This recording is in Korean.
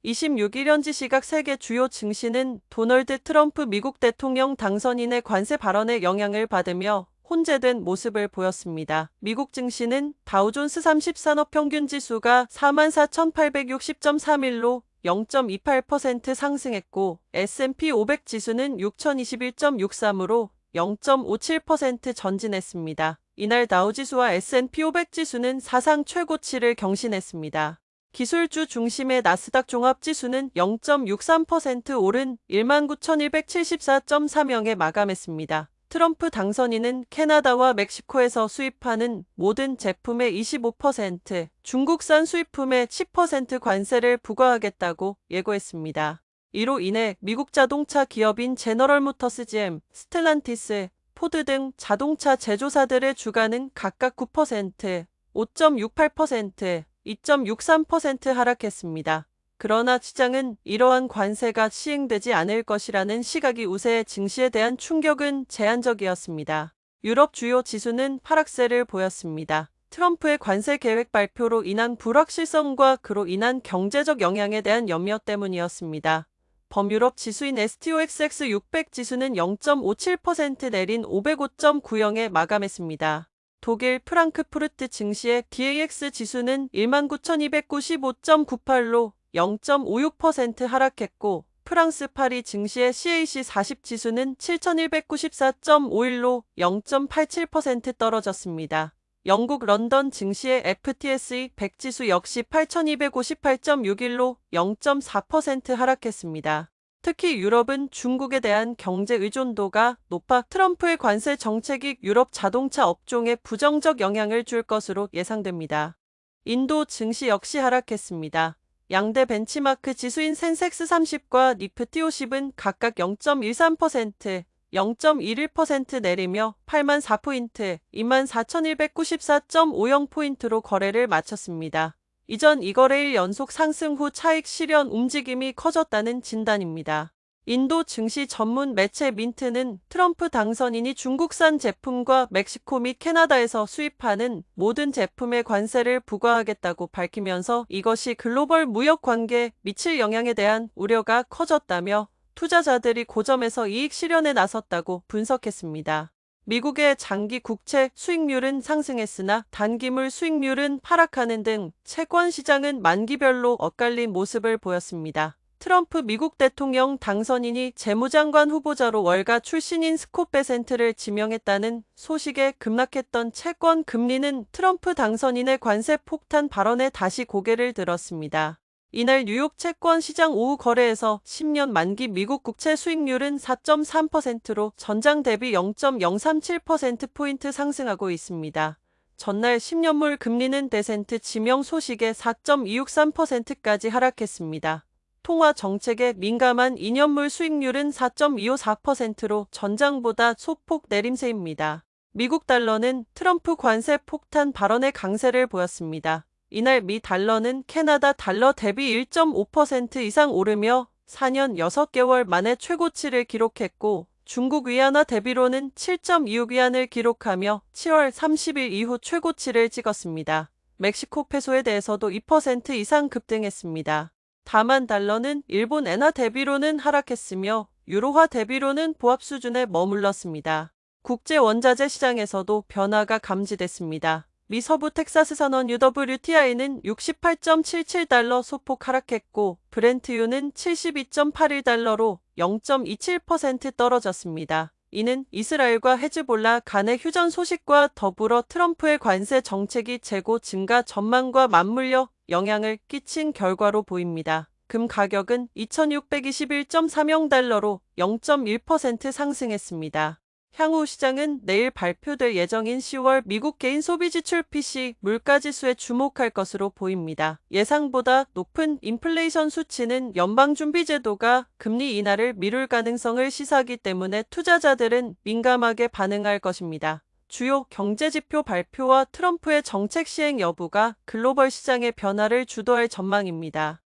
26일 현지 시각 세계 주요 증시는 도널드 트럼프 미국 대통령 당선인의 관세 발언에 영향을 받으며 혼재된 모습을 보였습니다. 미국 증시는 다우존스 30산업 평균 지수가 44,860.31로 0.28% 상승했고 S&P 500 지수는 6,021.63으로 0.57% 전진했습니다. 이날 다우지수와 S&P 500 지수는 사상 최고치를 경신했습니다. 기술주 중심의 나스닥 종합지수는 0.63% 오른 19,174.3명에 마감했습니다. 트럼프 당선인은 캐나다와 멕시코에서 수입하는 모든 제품의 25%, 중국산 수입품의 10% 관세를 부과하겠다고 예고했습니다. 이로 인해 미국 자동차 기업인 제너럴 모터스 GM, 스텔란티스, 포드 등 자동차 제조사들의 주가는 각각 9%, 5.68%, 2.63% 하락했습니다. 그러나 시장은 이러한 관세가 시행되지 않을 것이라는 시각이 우세 증시에 대한 충격은 제한적이었습니다. 유럽 주요 지수는 하락세를 보였습니다. 트럼프의 관세 계획 발표로 인한 불확실성과 그로 인한 경제적 영향에 대한 염려 때문이었습니다. 범유럽 지수인 STOXX 600 지수는 0.57% 내린 505.90에 마감했습니다. 독일 프랑크푸르트 증시의 DAX 지수는 19,295.98로 0.56% 하락했고 프랑스 파리 증시의 CAC 40 지수는 7,194.51로 0.87% 떨어졌습니다. 영국 런던 증시의 FTSE 100 지수 역시 8,258.61로 0.4% 하락했습니다. 특히 유럽은 중국에 대한 경제 의존도가 높아 트럼프의 관세 정책이 유럽 자동차 업종에 부정적 영향을 줄 것으로 예상됩니다. 인도 증시 역시 하락했습니다. 양대 벤치마크 지수인 센섹스 30과 니프티 50은 각각 0.13%, 0.11% 내리며 84포인트, 24,194.50포인트로 거래를 마쳤습니다. 이전 2거래일 연속 상승 후 차익 실현 움직임이 커졌다는 진단입니다. 인도 증시 전문 매체 민트는 트럼프 당선인이 중국산 제품과 멕시코 및 캐나다에서 수입하는 모든 제품에 관세를 부과하겠다고 밝히면서 이것이 글로벌 무역 관계에 미칠 영향에 대한 우려가 커졌다며 투자자들이 고점에서 이익 실현에 나섰다고 분석했습니다. 미국의 장기 국채 수익률은 상승했으나 단기물 수익률은 하락하는 등 채권 시장은 만기별로 엇갈린 모습을 보였습니다. 트럼프 미국 대통령 당선인이 재무장관 후보자로 월가 출신인 스콧 베센트를 지명했다는 소식에 급락했던 채권 금리는 트럼프 당선인의 관세 폭탄 발언에 다시 고개를 들었습니다. 이날 뉴욕 채권 시장 오후 거래에서 10년 만기 미국 국채 수익률은 4.3%로 전장 대비 0.037%포인트 상승하고 있습니다. 전날 10년물 금리는 베센트 지명 소식에 4.263%까지 하락했습니다. 통화 정책에 민감한 2년물 수익률은 4.254%로 전장보다 소폭 내림세입니다. 미국 달러는 트럼프 관세 폭탄 발언의 강세를 보였습니다. 이날 미 달러는 캐나다 달러 대비 1.5% 이상 오르며 4년 6개월 만에 최고치를 기록했고 중국 위안화 대비로는 7.26위안을 기록하며 7월 30일 이후 최고치를 찍었습니다. 멕시코 페소에 대해서도 2% 이상 급등했습니다. 다만 달러는 일본 엔화 대비로는 하락했으며 유로화 대비로는 보합 수준에 머물렀습니다. 국제 원자재 시장에서도 변화가 감지됐습니다. 미 서부 텍사스 선원 UWTI는 68.77달러 소폭 하락했고 브렌트유는 72.81달러로 0.27% 떨어졌습니다. 이는 이스라엘과 헤즈볼라 간의 휴전 소식과 더불어 트럼프의 관세 정책이 재고 증가 전망과 맞물려 영향을 끼친 결과로 보입니다. 금 가격은 2,621.40달러로 0.1% 상승했습니다. 향후 시장은 내일 발표될 예정인 10월 미국 개인 소비 지출 PCE 물가지수에 주목할 것으로 보입니다. 예상보다 높은 인플레이션 수치는 연방준비제도가 금리 인하를 미룰 가능성을 시사하기 때문에 투자자들은 민감하게 반응할 것입니다. 주요 경제지표 발표와 트럼프의 정책 시행 여부가 글로벌 시장의 변화를 주도할 전망입니다.